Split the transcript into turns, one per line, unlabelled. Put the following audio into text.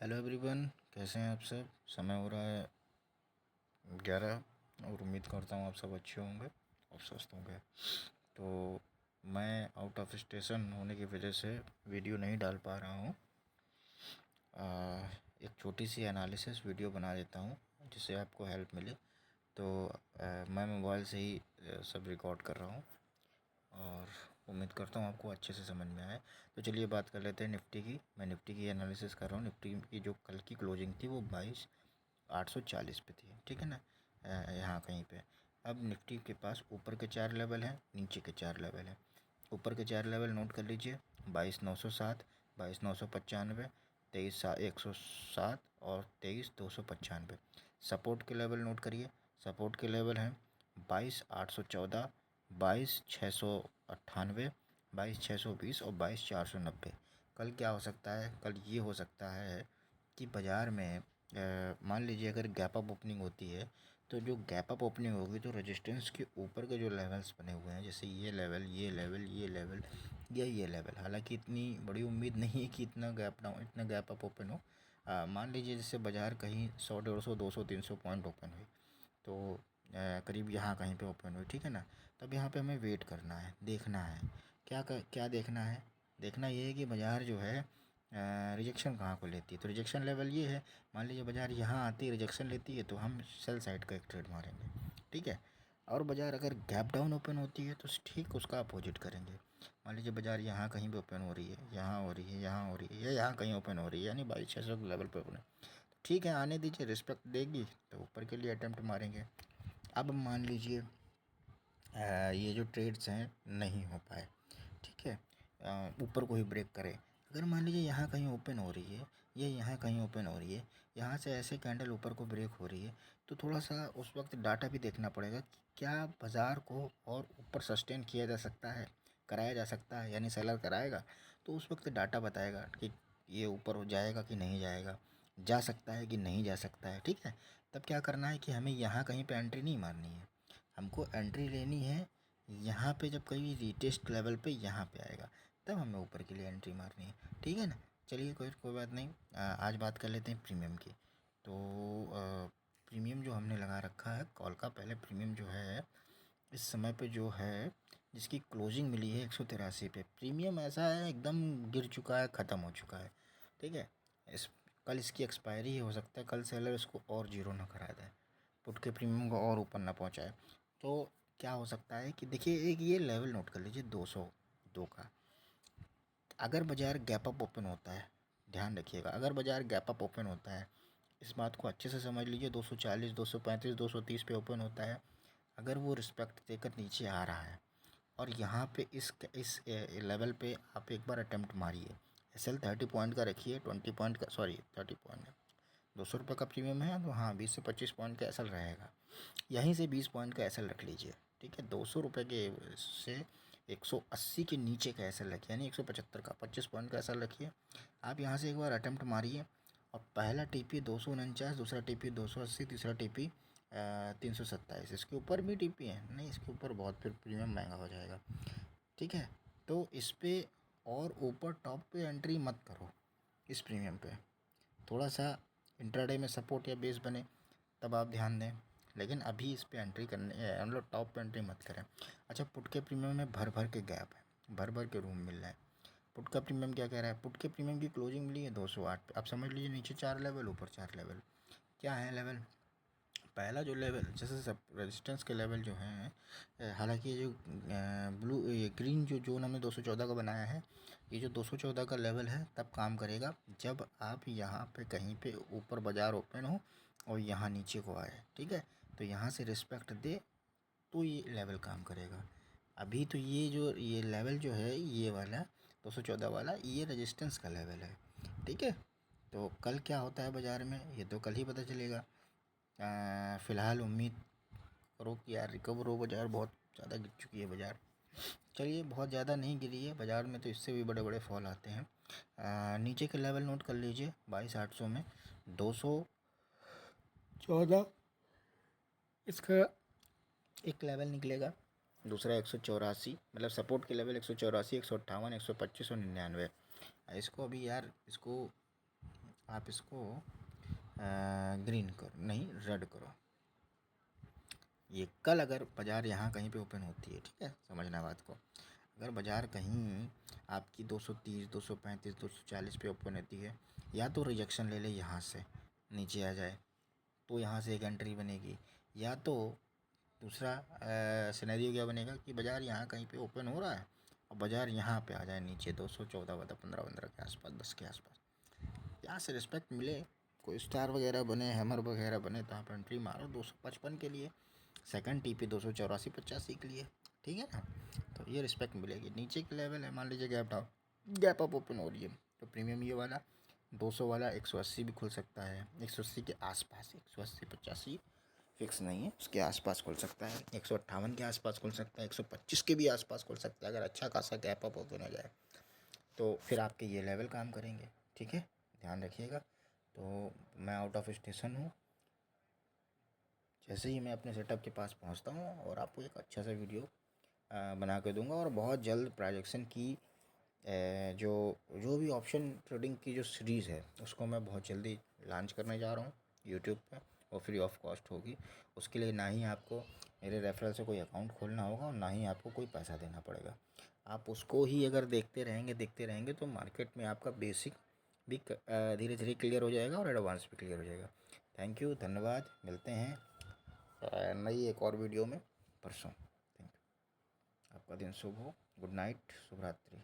Hello everyone, कैसे हैं आप सब। समय हो रहा है 11 और उम्मीद करता हूँ आप सब अच्छे होंगे और स्वस्थ होंगे। तो मैं आउट ऑफ स्टेशन होने की वजह से वीडियो नहीं डाल पा रहा हूँ। एक छोटी सी एनालिसिस वीडियो बना देता हूँ जिससे आपको हेल्प मिले। तो मैं मोबाइल से ही सब रिकॉर्ड कर रहा हूँ और उम्मीद करता हूँ आपको अच्छे से समझ में आए। तो चलिए बात कर लेते हैं निफ्टी की। मैं निफ्टी की एनालिसिस कर रहा हूँ। निफ्टी की जो कल की क्लोजिंग थी वो 22,840 पे थी, ठीक है ना। यहाँ कहीं पे अब निफ्टी के पास ऊपर के 4 लेवल हैं, नीचे के 4 लेवल हैं। ऊपर के 4 लेवल नोट कर लीजिए, 22,907, 22,995, 23,107 और 23,295। सपोर्ट के लेवल नोट करिए। सपोर्ट के लेवल हैं 22,814, 22,698, 22,620 और 22,490। कल क्या हो सकता है? कल ये हो सकता है कि बाज़ार में मान लीजिए अगर गैप अप ओपनिंग होती है तो जो गैप अप ओपनिंग होगी तो रेजिस्टेंस के ऊपर के जो लेवल्स बने हुए हैं, जैसे ये लेवल, ये लेवल, ये लेवल या ये लेवल, हालांकि इतनी बड़ी उम्मीद नहीं है कि इतना गैप अप ओपन हो। मान लीजिए जैसे बाज़ार कहीं 100, 150, 200, 300 पॉइंट ओपन हुई तो करीब यहाँ कहीं पे ओपन हुई, ठीक है ना। तब यहाँ पे हमें वेट करना है, देखना है क्या देखना है। देखना ये है कि बाज़ार जो है रिजेक्शन कहाँ को लेती है। तो रिजेक्शन लेवल ये है, मान लीजिए बाज़ार यहाँ आती है, रिजेक्शन लेती है तो हम सेल साइड का एक ट्रेड मारेंगे, ठीक है। और बाज़ार अगर गैप डाउन ओपन होती है तो ठीक उसका अपोजिट करेंगे। मान लीजिए बाज़ार यहाँ कहीं पे ओपन हो रही है, यहाँ हो रही है, यहाँ हो रही है या यहाँ कहीं ओपन हो रही है, यानी 22,600 के लेवल पे ओपन है, ठीक है, आने दीजिए, रिस्पेक्ट देगी तो ऊपर के लिए अटेम्प्ट मारेंगे। अब मान लीजिए ये जो ट्रेड्स हैं नहीं हो पाए, ठीक है, ऊपर को ही ब्रेक करे। अगर मान लीजिए यहाँ कहीं ओपन हो रही है, ये यहाँ कहीं ओपन हो रही है, यहाँ से ऐसे कैंडल ऊपर को ब्रेक हो रही है, तो थोड़ा सा उस वक्त डाटा भी देखना पड़ेगा कि क्या बाज़ार को और ऊपर सस्टेन किया जा सकता है, कराया जा सकता है, यानी सेलर कराएगा तो उस वक्त डाटा बताएगा कि ये ऊपर हो जाएगा कि नहीं जाएगा, जा सकता है कि नहीं जा सकता है, ठीक है। तब क्या करना है कि हमें यहाँ कहीं पे एंट्री नहीं मारनी है, हमको एंट्री लेनी है यहाँ पे। जब कहीं रीटेस्ट लेवल पे यहाँ पे आएगा तब हमें ऊपर के लिए एंट्री मारनी है, ठीक है ना। चलिए कोई कोई बात नहीं। आज बात कर लेते हैं प्रीमियम की। तो प्रीमियम जो हमने लगा रखा है कॉल का, पहले प्रीमियम जो है इस समय पे जो है जिसकी क्लोजिंग मिली है 183 पे, प्रीमियम ऐसा है एकदम गिर चुका है, ख़त्म हो चुका है, ठीक है। इस कल इसकी एक्सपायरी हो सकता है, कल सेलर इसको और जीरो ना करा दे, पुट के प्रीमियम को और ऊपर ना पहुंचाए। तो क्या हो सकता है कि देखिए एक ये लेवल नोट कर लीजिए 202 का। अगर बाज़ार गैप अप ओपन होता है, ध्यान रखिएगा, अगर बाज़ार गैप अप ओपन होता है, इस बात को अच्छे से समझ लीजिए, 240, 235, 230 पे ओपन होता है, अगर वो रिस्पेक्ट देकर नीचे आ रहा है और यहाँ पे इस लेवल पे आप एक बार अटेम्प्ट मारिए। SL 30 पॉइंट का रखिए, 20 पॉइंट का, सॉरी 30 पॉइंट, 200 रुपये का प्रीमियम है तो हाँ 20 से 25 पॉइंट का SL रहेगा। यहीं से 20 पॉइंट का SL रख लीजिए, ठीक है। 200 रुपये के से 180 के नीचे का SL रखिए, यानी 175 का 25 पॉइंट का SL रखिए। आप यहाँ से एक बार अटेम्प्ट मारिए और पहला TP 249, दूसरा TP 280, तीसरा TP 327। इसके ऊपर भी TP है नहीं, इसके ऊपर बहुत फिर प्रीमियम महंगा हो जाएगा, ठीक है। तो इस पर और ऊपर टॉप पे एंट्री मत करो, इस प्रीमियम पे थोड़ा सा इंट्राडे में सपोर्ट या बेस बने तब आप ध्यान दें, लेकिन अभी इस पे एंट्री करने, हम लोग टॉप पे एंट्री मत करें। अच्छा, पुट के प्रीमियम में भर भर के गैप है, भर भर के रूम मिल रहा है। पुट का प्रीमियम क्या कह रहा है? पुट के प्रीमियम की क्लोजिंग मिली है 208 पे। आप समझ लीजिए नीचे 4 लेवल, ऊपर 4 लेवल। क्या है लेवल? पहला जो लेवल, जैसे सब रेजिस्टेंस के लेवल जो हैं, हालांकि ये जो ब्लू, ये ग्रीन जो जोन हमने 214 का बनाया है, ये जो 214 का लेवल है तब काम करेगा जब आप यहाँ पे कहीं पे ऊपर बाज़ार ओपन हो और यहाँ नीचे को आए, ठीक है। तो यहाँ से रिस्पेक्ट दे तो ये लेवल काम करेगा। अभी तो ये जो ये लेवल जो है, ये वाला 214 वाला, ये रेजिस्टेंस का लेवल है, ठीक है। तो कल क्या होता है बाज़ार में ये तो कल ही पता चलेगा। फ़िलहाल उम्मीद करो कि यार रिकवर हो, बाज़ार बहुत ज़्यादा गिर चुकी है बाज़ार। चलिए बहुत ज़्यादा नहीं गिरी है बाज़ार में, तो इससे भी बड़े बड़े फॉल आते हैं। नीचे के लेवल नोट कर लीजिए, 22,800 में 214 इसका एक लेवल निकलेगा, दूसरा 184, मतलब सपोर्ट के लेवल 184, 158, 125 और 99। इसको अभी यार इसको आप इसको ग्रीन करो, नहीं रेड करो। ये कल अगर बाज़ार यहाँ कहीं पे ओपन होती है, ठीक है, समझना बात को, अगर बाज़ार कहीं आपकी 230, 235, 240 पे ओपन होती है, या तो रिजेक्शन ले ले यहाँ से नीचे आ जाए तो यहाँ से एक एंट्री बनेगी, या तो दूसरा सिनेरियो क्या बनेगा कि बाज़ार यहाँ कहीं पे ओपन हो रहा है और बाज़ार यहाँ पे आ जाए नीचे 214 15 के आसपास, 10 के आसपास, यहाँ से रिस्पेक्ट मिले, कोई स्टार वगैरह बने, हैमर वगैरह बने, तो आप एंट्री मारो 255 के लिए, सेकंड टी पे 284 85 के लिए, ठीक है ना। तो ये रिस्पेक्ट मिलेगी। नीचे के लेवल है, मान लीजिए gap down, gap up open हो रही है, तो प्रीमियम ये वाला 200 वाला 180 भी खुल सकता है, 180 के आसपास, 180 85 फिक्स नहीं है, उसके आसपास खुल सकता है, 158 के आसपास खुल सकता है, 125 के भी आसपास खुल सकता है, अगर अच्छा खासा गैप अप ओपन हो जाए तो फिर आपके ये लेवल काम करेंगे, ठीक है, ध्यान रखिएगा। तो मैं आउट ऑफ स्टेशन हूँ, जैसे ही मैं अपने सेटअप के पास पहुँचता हूँ और आपको एक अच्छा सा वीडियो बना के दूंगा, और बहुत जल्द प्राइजेक्शन की जो जो भी ऑप्शन ट्रेडिंग की जो सीरीज़ है उसको मैं बहुत जल्दी लॉन्च करने जा रहा हूँ यूट्यूब पे, और फ्री ऑफ कॉस्ट होगी। उसके लिए ना ही आपको मेरे रेफरल से कोई अकाउंट खोलना होगा और ना ही आपको कोई पैसा देना पड़ेगा। आप उसको ही अगर देखते रहेंगे तो मार्केट में आपका बेसिक भी धीरे धीरे क्लियर हो जाएगा और एडवांस भी क्लियर हो जाएगा। थैंक यू, धन्यवाद, मिलते हैं नई एक और वीडियो में परसों। थैंक यू, आपका दिन शुभ हो, गुड नाइट, शुभ रात्रि।